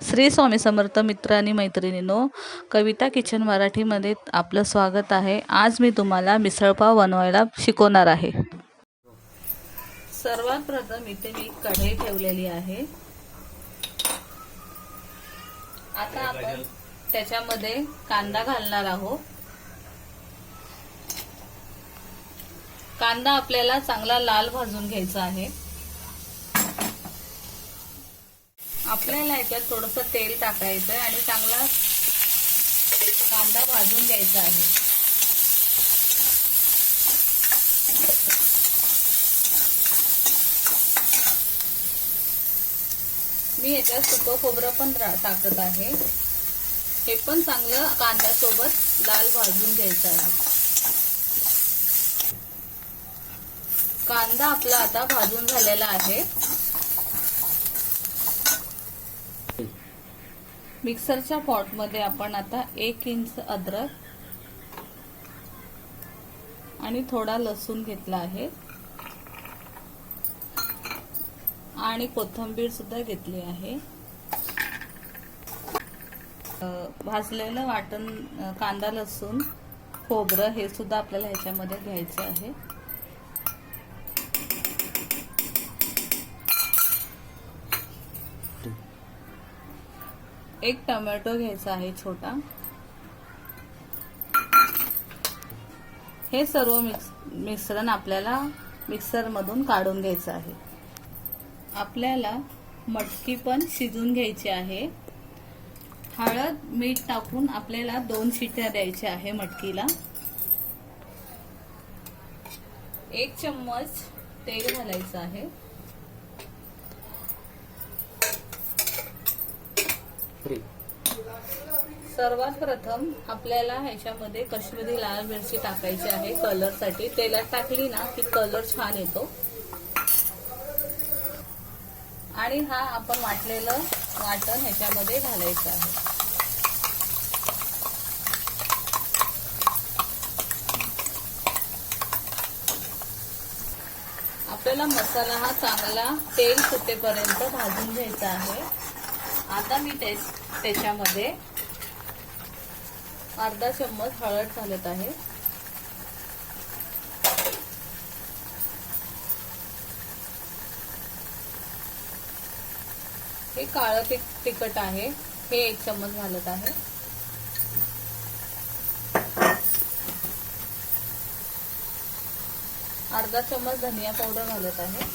श्री स्वामी समर्थ मित्र आणि मैत्रिणींनो, कविता किचन मराठीमध्ये आपलं स्वागत आहे। आज मी तुम्हाला मिसळपाव बनवायला शिकवणार आहे। सर्वात प्रथम इथे मी कढई ठेवलेली आहे। आता आपण त्याच्यामध्ये कांदा घालणार आहोत। कांदा आपल्याला चांगला लाल भाजून घ्यायचा आहे। आपल्याला याच्यात थोडंसं तेल टाकायचं आहे आणि चांगला कांदा भाजून घ्यायचा आहे। मी याच्यात सुकं खोबरं पण टाकत आहे। हे पण चांगलं कांद्यासोबत लाल भाजून घ्यायचं आहे। कांदा आपला आता भाजून झालेला आहे। मिक्सरच्या पॉटमध्ये आपण आता 1 इंच अद्रक आणि थोडा लसूण घेतला आहे आणि कोथिंबीर सुद्धा घेतली आहे। भाजलेलं वाटण कांदा लसूण खोबरं हे सुद्धा आपल्याला ह्याच्यामध्ये घ्यायचं आहे। एक टोमॅटो घ्यायचा आहे छोटा। हे सर्व मिश्रण आपल्याला मिक्सर मधून काढून घ्यायचं आहे। आपल्याला मटकी पण शिजून घ्यायची आहे। हळद मीठ टाकून आपल्याला 2 शिट्या द्यायच्या आहे मटकीला। 1 चम्मच तेल घालायचं आहे। सर्वात प्रथम आपल्याला ह्याच्यामध्ये काश्मीरी लाल मिरची टाकायची आहे कलर साठी। तेलात टाकली ना की कलर छान येतो। आणि हा आपण वाटलेलं वाटण ह्याच्यामध्ये घालायचं आहे। आपल्याला मसाला हा चांगला तेल सुटेपर्यंत भाजून घ्यायचा आहे। आता मी त्याच्यामध्ये अर्धा चम्मच हळद घालत आहे। हे काळं तिखट आहे, हे 1 चम्मच घालत आहे। अर्धा चम्मच धनिया पावडर घालत आहे।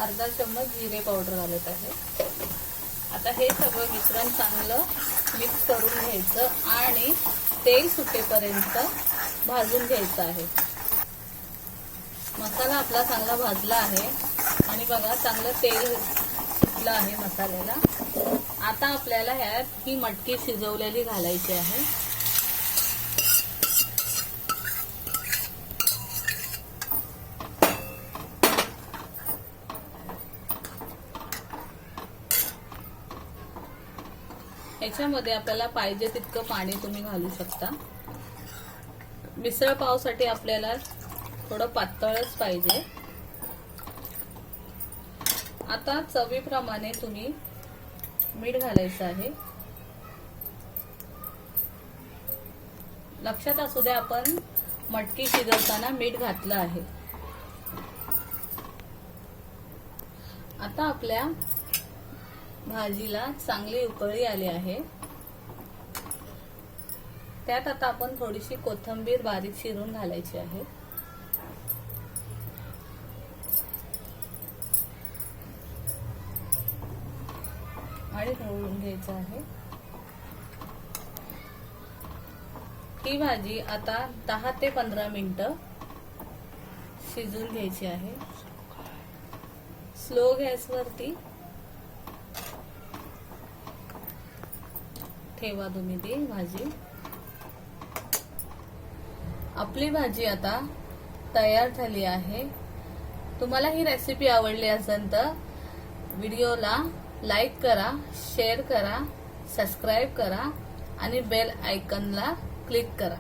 अर्धा चम्मच जिरे पावडर घालत आहे। आता हे सगळं मिश्रण चांगलं मिक्स करून घ्यायचं आणि तेल सुटेपर्यंत भाजून घ्यायचं आहे। मसाला आपला चांगला भाजला आहे आणि बघा चांगलं तेल सुटलं आहे मसाल्याला। आता आपल्याला ह्यात ही मटकी शिजवलेली घालायची आहे। याच्यामध्ये आपल्याला पाहिजे तितकं पाणी तुम्ही घालू शकता। मिसळ पावसाठी आपल्याला थोडं पातळच पाहिजे। आता चवीप्रमाणे तुम्ही मीठ घालायचं आहे। लक्षात असू द्या आपण मटकी शिजवताना मीठ घातलं आहे। आता आपल्या भाजीला चांगली उकळी आली आहे। त्यात आता आपण थोडीशी कोथिंबीर बारीक चिरून घालायची आहे। आणि ढवळून घ्यायचं आहे। ही भाजी आता 10 ते 15 मिनिटं शिजून घ्यायची आहे। स्लो गॅसवरती ठेवा तुम्ही ती भाजी। आपली भाजी आता तयार झाली आहे। तुम्हाला ही रेसिपी आवडली असेल तर व्हिडिओला लाईक करा, शेअर करा, सबस्क्राइब करा आणि बेल आयकॉनला क्लिक करा।